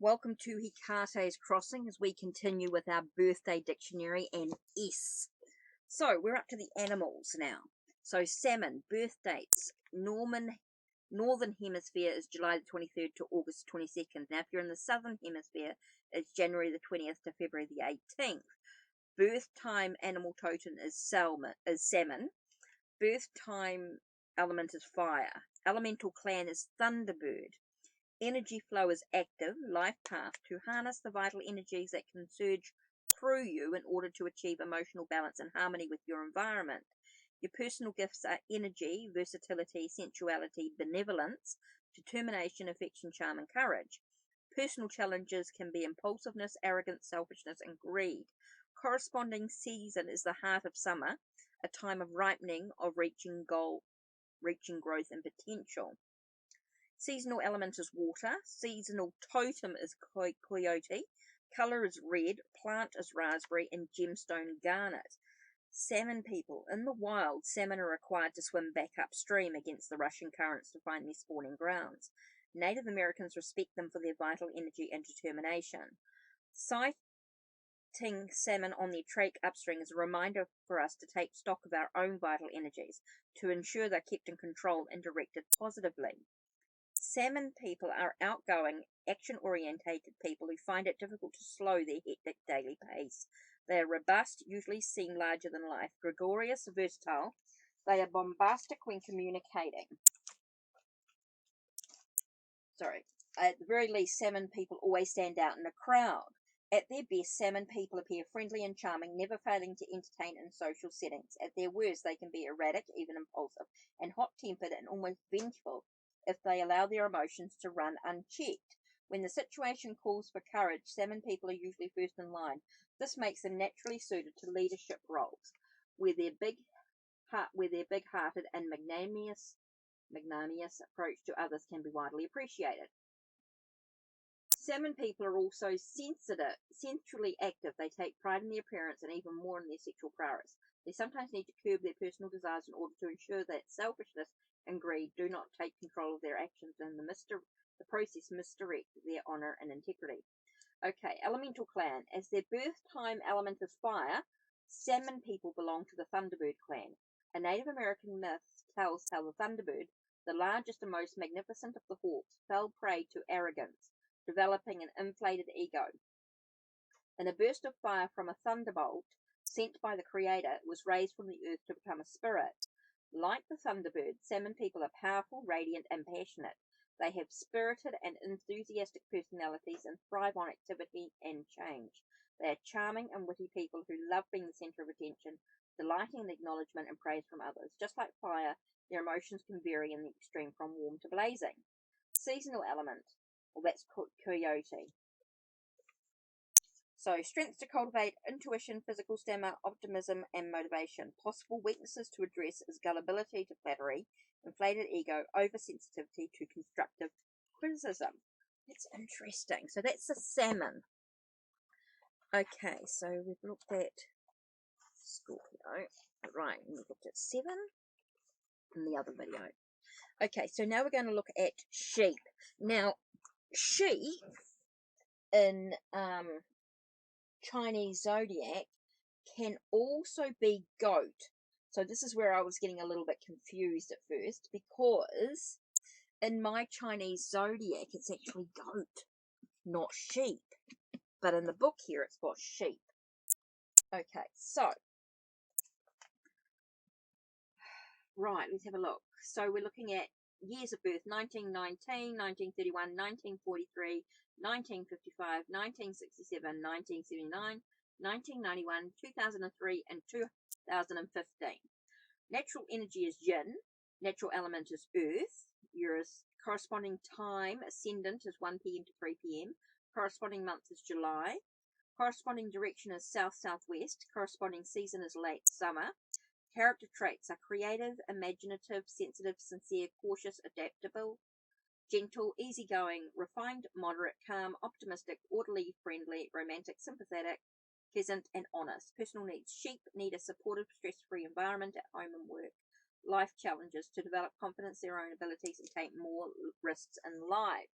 Welcome to Hikate's Crossing as we continue with our birthday dictionary and S. So we're up to the animals now. So salmon, birth dates. Northern Hemisphere is July the 23rd to August 22nd. Now if you're in the Southern Hemisphere, it's January the 20th to February the 18th. Birth time animal totem is salmon. Birth time element is fire. Elemental clan is thunderbird. Energy flow is active, life path, to harness the vital energies that can surge through you in order to achieve emotional balance and harmony with your environment. Your personal gifts are energy, versatility, sensuality, benevolence, determination, affection, charm, and courage. Personal challenges can be impulsiveness, arrogance, selfishness, and greed. Corresponding season is the heart of summer, a time of ripening, of reaching growth and potential. Seasonal element is water. Seasonal totem is coyote. Color is red. Plant is raspberry. And gemstone garnet. Salmon people. In the wild, salmon are required to swim back upstream against the rushing currents to find their spawning grounds. Native Americans respect them for their vital energy and determination. Sighting salmon on their trek upstream is a reminder for us to take stock of our own vital energies to ensure they're kept in control and directed positively. Salmon people are outgoing, action-orientated people who find it difficult to slow their hectic daily pace. They are robust, usually seem larger than life, gregarious, versatile. They are bombastic when communicating. At the very least, salmon people always stand out in a crowd. At their best, salmon people appear friendly and charming, never failing to entertain in social settings. At their worst, they can be erratic, even impulsive, and hot-tempered and almost vengeful if they allow their emotions to run unchecked. When the situation calls for courage, salmon people are usually first in line. This makes them naturally suited to leadership roles, where their big-hearted and magnanimous approach to others can be widely appreciated. Salmon people are also sensually active. They take pride in their appearance and even more in their sexual prowess. They sometimes need to curb their personal desires in order to ensure that selfishness and greed do not take control of their actions and the process misdirect their honor and integrity. Okay, elemental clan. As their birth time element is fire, salmon people belong to the Thunderbird clan. A Native American myth tells how the Thunderbird, the largest and most magnificent of the hawks, fell prey to arrogance, developing an inflated ego. In a burst of fire from a thunderbolt sent by the Creator, it was raised from the earth to become a spirit. Like the Thunderbird, salmon people are powerful, radiant, and passionate. They have spirited and enthusiastic personalities and thrive on activity and change. They are charming and witty people who love being the center of attention, delighting in acknowledgement and praise from others. Just like fire, their emotions can vary in the extreme from warm to blazing. Seasonal element. Well, that's coyote. So, strengths to cultivate: intuition, physical stamina, optimism, and motivation. Possible weaknesses to address is gullibility to flattery, inflated ego, oversensitivity to constructive criticism. That's interesting. So that's the salmon. Okay, so we've looked at Scorpio. Right, we've looked at 7 in the other video. Okay, so now we're going to look at sheep. Now, sheep in Chinese zodiac can also be goat. So this is where I was getting a little bit confused at first, because in my Chinese zodiac it's actually goat, not sheep. But in the book here it's got sheep. Okay, so right, let's have a look. So we're looking at years of birth: 1919, 1931, 1943, 1955, 1967, 1979, 1991, 2003, and 2015. Natural energy is yin. Natural element is earth. Your corresponding time ascendant is 1 p.m. to 3 p.m. Corresponding month is July. Corresponding direction is south-southwest. Corresponding season is late summer. Character traits are creative, imaginative, sensitive, sincere, cautious, adaptable, gentle, easygoing, refined, moderate, calm, optimistic, orderly, friendly, romantic, sympathetic, pleasant, and honest. Personal needs: sheep need a supportive, stress-free environment at home and work. Life challenges: to develop confidence in their own abilities and take more risks in life.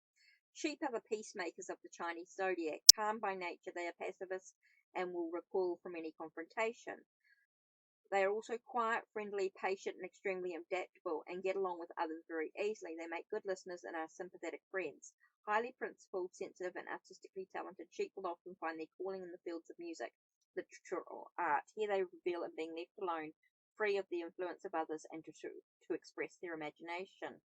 Sheep are the peacemakers of the Chinese zodiac. Calm by nature, they are pacifists and will recoil from any confrontation. They are also quiet, friendly, patient, and extremely adaptable, and get along with others very easily. They make good listeners and are sympathetic friends. Highly principled, sensitive, and artistically talented, sheep will often find their calling in the fields of music, literature, or art. Here they revel in being left alone, free of the influence of others, and to express their imagination.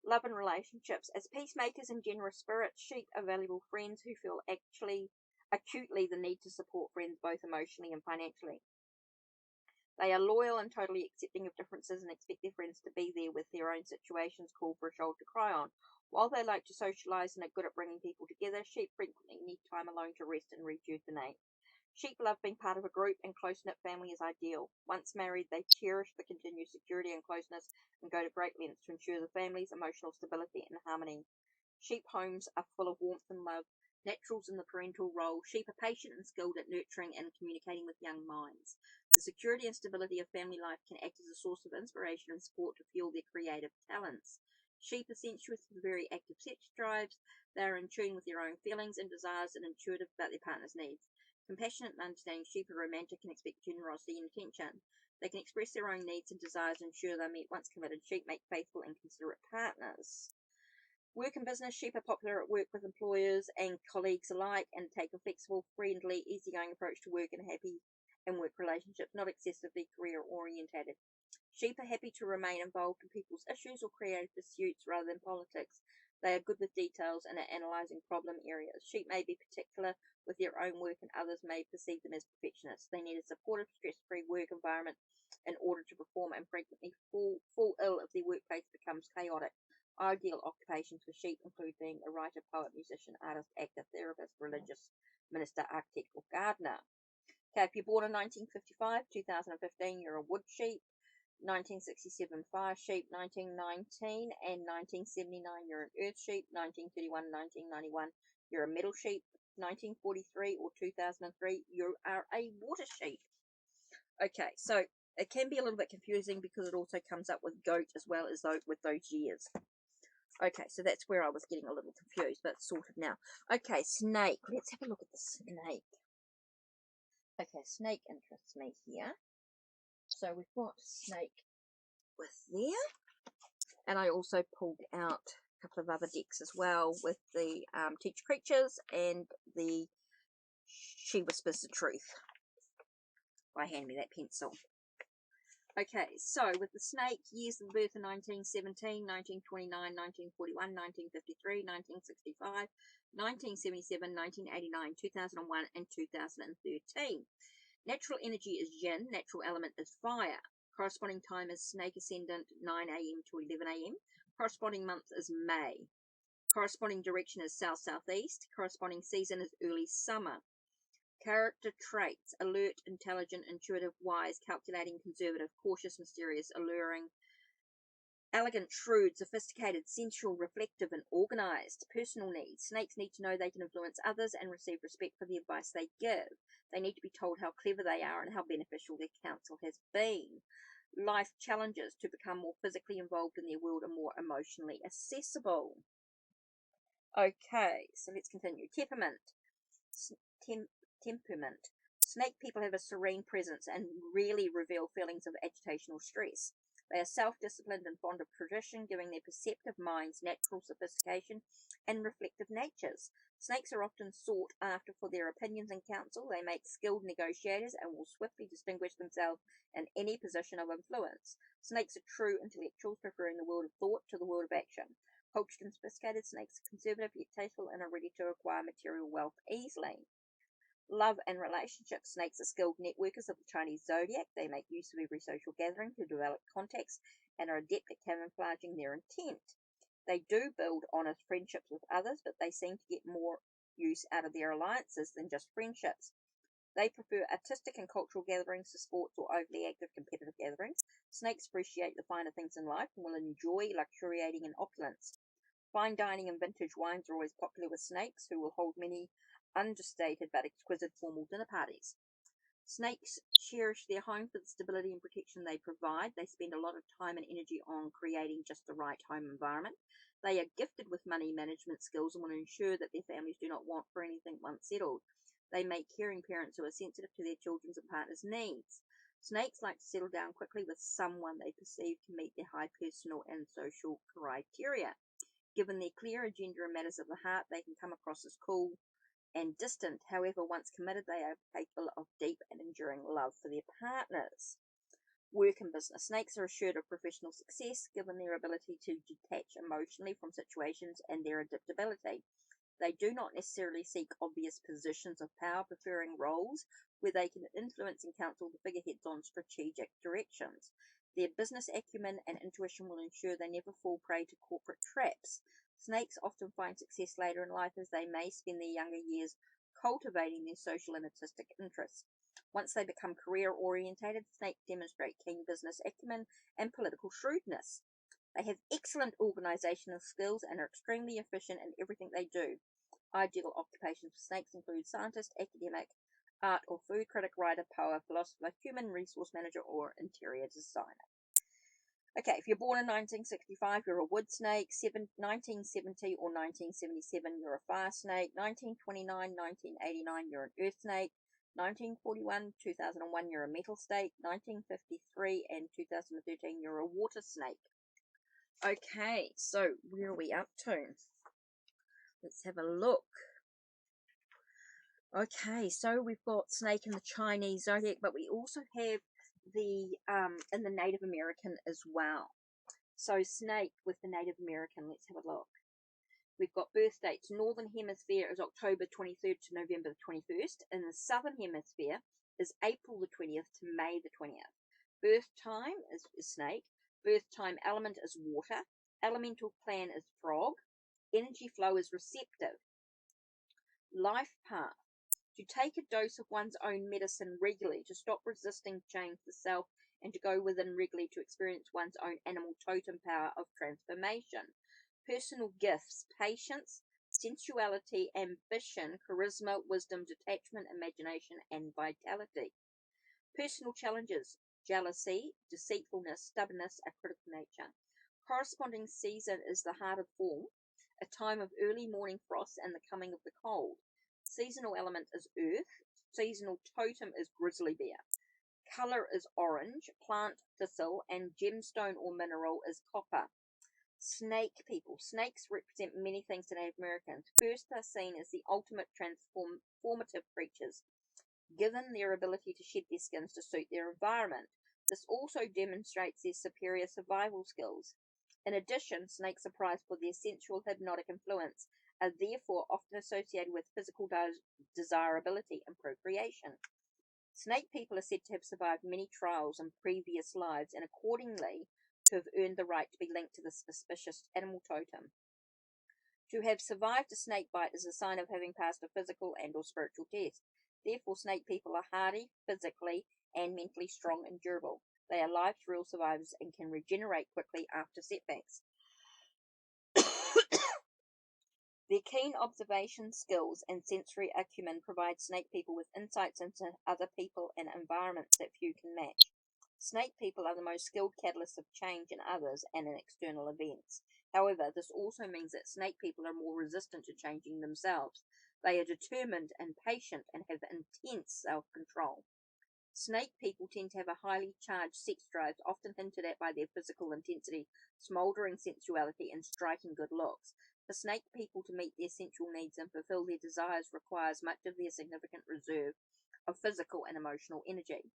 Love and relationships. As peacemakers and generous spirits, sheep are valuable friends who feel acutely the need to support friends both emotionally and financially. They are loyal and totally accepting of differences and expect their friends to be there with their own situations call for a shoulder to cry on. While they like to socialize and are good at bringing people together, sheep frequently need time alone to rest and rejuvenate. Sheep love being part of a group, and close-knit family is ideal. Once married, they cherish the continued security and closeness and go to great lengths to ensure the family's emotional stability and harmony. Sheep homes are full of warmth and love. Naturals in the parental role. Sheep are patient and skilled at nurturing and communicating with young minds. The security and stability of family life can act as a source of inspiration and support to fuel their creative talents. Sheep are sensuous with very active sex drives. They are in tune with their own feelings and desires and intuitive about their partner's needs. Compassionate and understanding, sheep are romantic and expect generosity and attention. They can express their own needs and desires and ensure they meet. Once committed, sheep make faithful and considerate partners. Work and business. Sheep are popular at work with employers and colleagues alike and take a flexible, friendly, easygoing approach to work and happy in work relationships, not excessively career orientated. Sheep are happy to remain involved in people's issues or creative pursuits rather than politics. They are good with details and at analysing problem areas. Sheep may be particular with their own work and others may perceive them as perfectionists. They need a supportive, stress-free work environment in order to perform and frequently fall ill if their workplace becomes chaotic. Ideal occupations for sheep include being a writer, poet, musician, artist, actor, therapist, religious minister, architect, or gardener. Okay, if you're born in 1955, 2015, you're a wood sheep. 1967, fire sheep. 1919 and 1979, you're an earth sheep. 1931, 1991, you're a metal sheep. 1943 or 2003, you are a water sheep. Okay, so it can be a little bit confusing because it also comes up with goat as well as with those years. Okay, so that's where I was getting a little confused, but it's sorted now. Okay, snake. Let's have a look at the snake. Okay, snake interests me here. So we've got snake with there. And I also pulled out a couple of other decks as well with the Teach Creatures and the She Whispers the Truth. By hand me that pencil. Okay, so with the snake, years of birth in 1917, 1929, 1941, 1953, 1965, 1977, 1989, 2001, and 2013. Natural energy is yin, natural element is fire. Corresponding time is snake ascendant 9 a.m. to 11 a.m. Corresponding month is May. Corresponding direction is south-southeast. Corresponding season is early summer. Character traits: alert, intelligent, intuitive, wise, calculating, conservative, cautious, mysterious, alluring, elegant, shrewd, sophisticated, sensual, reflective, and organized. Personal needs: snakes need to know they can influence others and receive respect for the advice they give. They need to be told how clever they are and how beneficial their counsel has been. Life challenges: to become more physically involved in their world and more emotionally accessible. Okay, so let's continue. Temperament. Snake people have a serene presence and rarely reveal feelings of agitation or stress. They are self-disciplined and fond of tradition, giving their perceptive minds natural sophistication and reflective natures. Snakes are often sought after for their opinions and counsel. They make skilled negotiators and will swiftly distinguish themselves in any position of influence. Snakes are true intellectuals, preferring the world of thought to the world of action. Cultured and sophisticated, snakes are conservative yet tasteful and are ready to acquire material wealth easily. Love and relationships. Snakes are skilled networkers of the Chinese zodiac. They make use of every social gathering to develop contacts and are adept at camouflaging their intent. They do build honest friendships with others, but they seem to get more use out of their alliances than just friendships. They prefer artistic and cultural gatherings to sports or overly active competitive gatherings. Snakes appreciate the finer things in life and will enjoy luxuriating in opulence. Fine dining and vintage wines are always popular with snakes, who will hold many understated but exquisite formal dinner parties. Snakes cherish their home for the stability and protection they provide. They spend a lot of time and energy on creating just the right home environment. They are gifted with money management skills and want to ensure that their families do not want for anything once settled. They make caring parents who are sensitive to their children's and partners' needs. Snakes like to settle down quickly with someone they perceive to meet their high personal and social criteria. Given their clear agenda in matters of the heart, they can come across as cool and distant. However, once committed, they are capable of deep and enduring love for their partners. Work and business. Snakes are assured of professional success given their ability to detach emotionally from situations and their adaptability. They do not necessarily seek obvious positions of power, preferring roles where they can influence and counsel the figureheads on strategic directions. Their business acumen and intuition will ensure they never fall prey to corporate traps. Snakes often find success later in life as they may spend their younger years cultivating their social and artistic interests. Once they become career-orientated, snakes demonstrate keen business acumen and political shrewdness. They have excellent organizational skills and are extremely efficient in everything they do. Ideal occupations for snakes include scientist, academic, art or food critic, writer, poet, philosopher, human resource manager, or interior designer. Okay, if you're born in 1965, you're a wood snake. 1970 or 1977, you're a fire snake. 1929, 1989, you're an earth snake. 1941, 2001, you're a metal snake. 1953 and 2013, you're a water snake. Okay, so where are we up to? Let's have a look. Okay, so we've got snake in the Chinese zodiac, but we also have the in the Native American as well. So snake with the Native American, let's have a look. We've got birth dates. Northern Hemisphere is October 23rd to November the 21st. In the Southern Hemisphere is April the 20th to May the 20th. Birth time is snake. Birth time element is water. Elemental plan is frog. Energy flow is receptive. Life path. To take a dose of one's own medicine regularly, to stop resisting change the self, and to go within regularly to experience one's own animal totem power of transformation. Personal gifts, patience, sensuality, ambition, charisma, wisdom, detachment, imagination, and vitality. Personal challenges, jealousy, deceitfulness, stubbornness, a critical nature. Corresponding season is the heart of fall, a time of early morning frost and the coming of the cold. Seasonal element is earth. Seasonal totem is grizzly bear. Color is orange. Plant thistle and gemstone or mineral is copper. Snake people. Snakes represent many things to Native Americans. First, they're seen as the ultimate transformative creatures, given their ability to shed their skins to suit their environment. This also demonstrates their superior survival skills. In addition, snakes are prized for their sensual hypnotic influence, are therefore often associated with physical desirability and procreation. Snake people are said to have survived many trials in previous lives and accordingly to have earned the right to be linked to this auspicious animal totem. To have survived a snake bite is a sign of having passed a physical and or spiritual test. Therefore, snake people are hardy, physically and mentally strong and durable. They are life's real survivors and can regenerate quickly after setbacks. Their keen observation skills and sensory acumen provide snake people with insights into other people and environments that few can match. Snake people are the most skilled catalysts of change in others and in external events. However, this also means that snake people are more resistant to changing themselves. They are determined and patient and have intense self-control. Snake people tend to have a highly charged sex drive, often hinted at by their physical intensity, smouldering sensuality, and striking good looks. For snake people to meet their sensual needs and fulfill their desires requires much of their significant reserve of physical and emotional energy.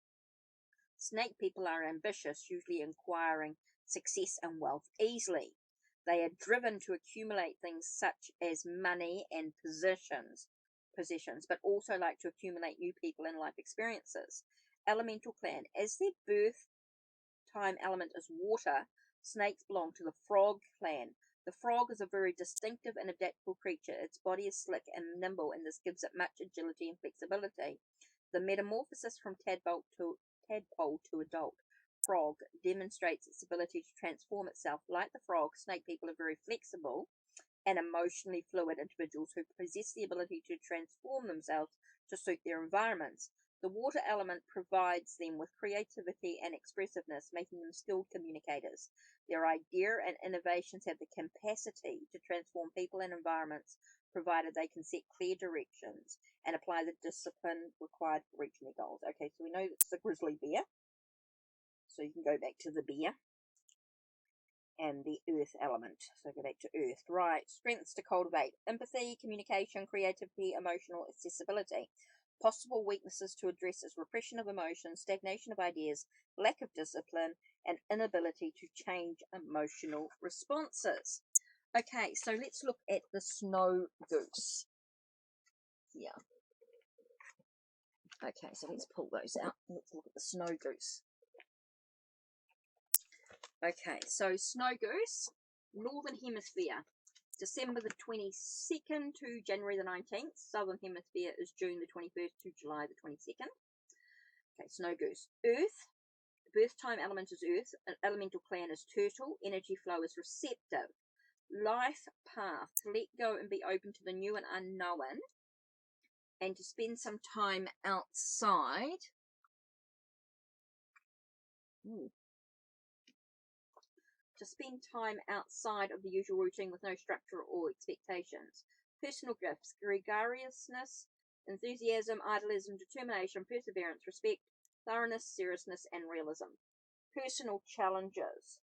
Snake people are ambitious, usually acquiring success and wealth easily. They are driven to accumulate things such as money and possessions, but also like to accumulate new people and life experiences. Elemental clan. As their birth time element is water, snakes belong to the frog clan. The frog is a very distinctive and adaptable creature. Its body is slick and nimble, and this gives it much agility and flexibility. The metamorphosis from tadpole to adult frog demonstrates its ability to transform itself. Like the frog, snake people are very flexible and emotionally fluid individuals who possess the ability to transform themselves to suit their environments. The water element provides them with creativity and expressiveness, making them skilled communicators. Their idea and innovations have the capacity to transform people and environments, provided they can set clear directions and apply the discipline required for reaching their goals. Okay, so we know it's the grizzly bear. So you can go back to the bear and the earth element. So go back to earth. Right. Strengths to cultivate: empathy, communication, creativity, emotional accessibility. Possible weaknesses to address is repression of emotions, stagnation of ideas, lack of discipline, and inability to change emotional responses. Okay, so let's look at the snow goose. Yeah. Okay, so let's pull those out. Let's look at the snow goose. Okay, so snow goose, Northern Hemisphere, December the 22nd to January the 19th. Southern Hemisphere is June the 21st to July the 22nd. Okay, snow goose. Earth, birth time element is earth. An elemental clan is turtle. Energy flow is receptive. Life path, to let go and be open to the new and unknown, and to spend some time outside. To spend time outside of the usual routine with no structure or expectations. Personal gifts: gregariousness, enthusiasm, idealism, determination, perseverance, respect, thoroughness, seriousness, and realism. Personal challenges: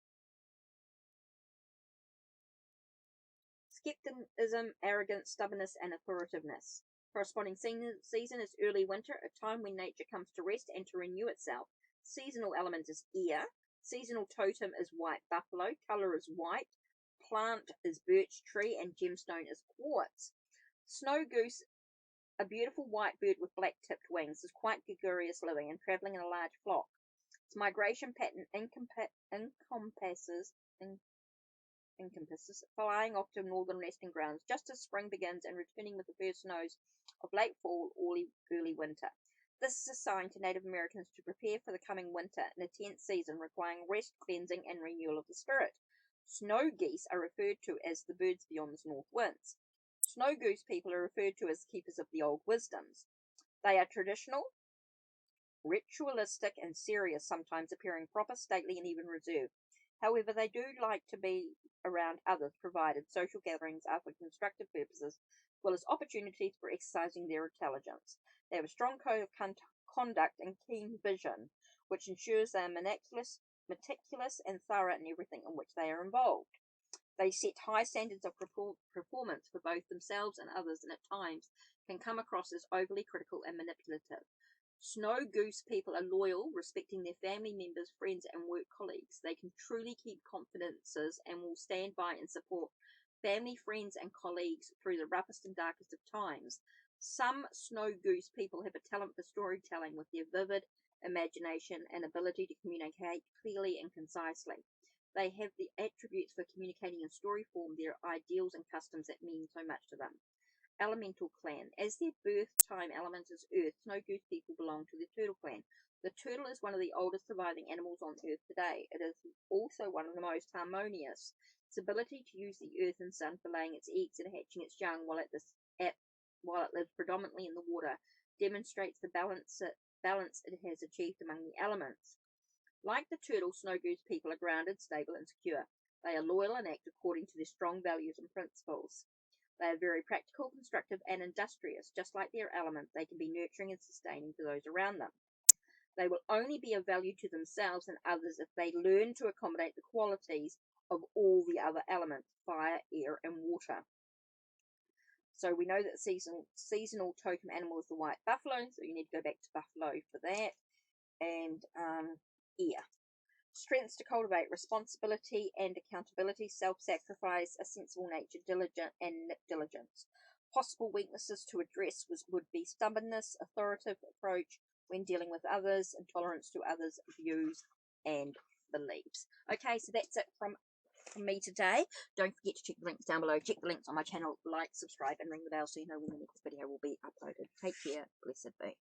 skepticism, arrogance, stubbornness, and authoritativeness. Corresponding season is early winter, a time when nature comes to rest and to renew itself. Seasonal element is air. Seasonal totem is white buffalo. Color is white. Plant is birch tree, and gemstone is quartz. Snow goose, a beautiful white bird with black-tipped wings, is quite gregarious living and traveling in a large flock. Its migration pattern encompasses flying off to northern nesting grounds just as spring begins and returning with the first snows of late fall or early winter. This is a sign to Native Americans to prepare for the coming winter, an intense season requiring rest, cleansing, and renewal of the spirit. Snow geese are referred to as the birds beyond the north winds. Snow goose people are referred to as keepers of the old wisdoms. They are traditional, ritualistic, and serious, sometimes appearing proper, stately, and even reserved. However, they do like to be around others, provided social gatherings are for constructive purposes, as well as opportunities for exercising their intelligence. They have a strong code of conduct and keen vision, which ensures they are meticulous and thorough in everything in which they are involved. They set high standards of performance for both themselves and others, and at times can come across as overly critical and manipulative. Snow goose people are loyal, respecting their family members, friends, and work colleagues. They can truly keep confidences and will stand by and support family, friends, and colleagues through the roughest and darkest of times. Some snow goose people have a talent for storytelling with their vivid imagination and ability to communicate clearly and concisely. They have the attributes for communicating in story form their ideals and customs that mean so much to them. Elemental clan. As their birth time element is earth, snow goose people belong to the turtle clan. The turtle is one of the oldest surviving animals on earth today. It is also one of the most harmonious. Its ability to use the earth and sun for laying its eggs and hatching its young while it lives predominantly in the water demonstrates the balance it has achieved among the elements. Like the turtle, snow goose people are grounded, stable, and secure. They are loyal and act according to their strong values and principles. They are very practical, constructive, and industrious. Just like their element, they can be nurturing and sustaining to those around them. They will only be of value to themselves and others if they learn to accommodate the qualities of all the other elements: fire, air, and water. So we know that seasonal totem animal is the white buffalo, so you need to go back to buffalo for that. And air. Strengths to cultivate: responsibility and accountability, self-sacrifice, a sensible nature, diligence. Possible weaknesses to address would be stubbornness, authoritative approach when dealing with others, intolerance to others' views and beliefs. Okay, so that's it from me today. Don't forget to check the links down below. Check the links on my channel. Like, subscribe, and ring the bell so you know when the next video will be uploaded. Take care. Blessed be.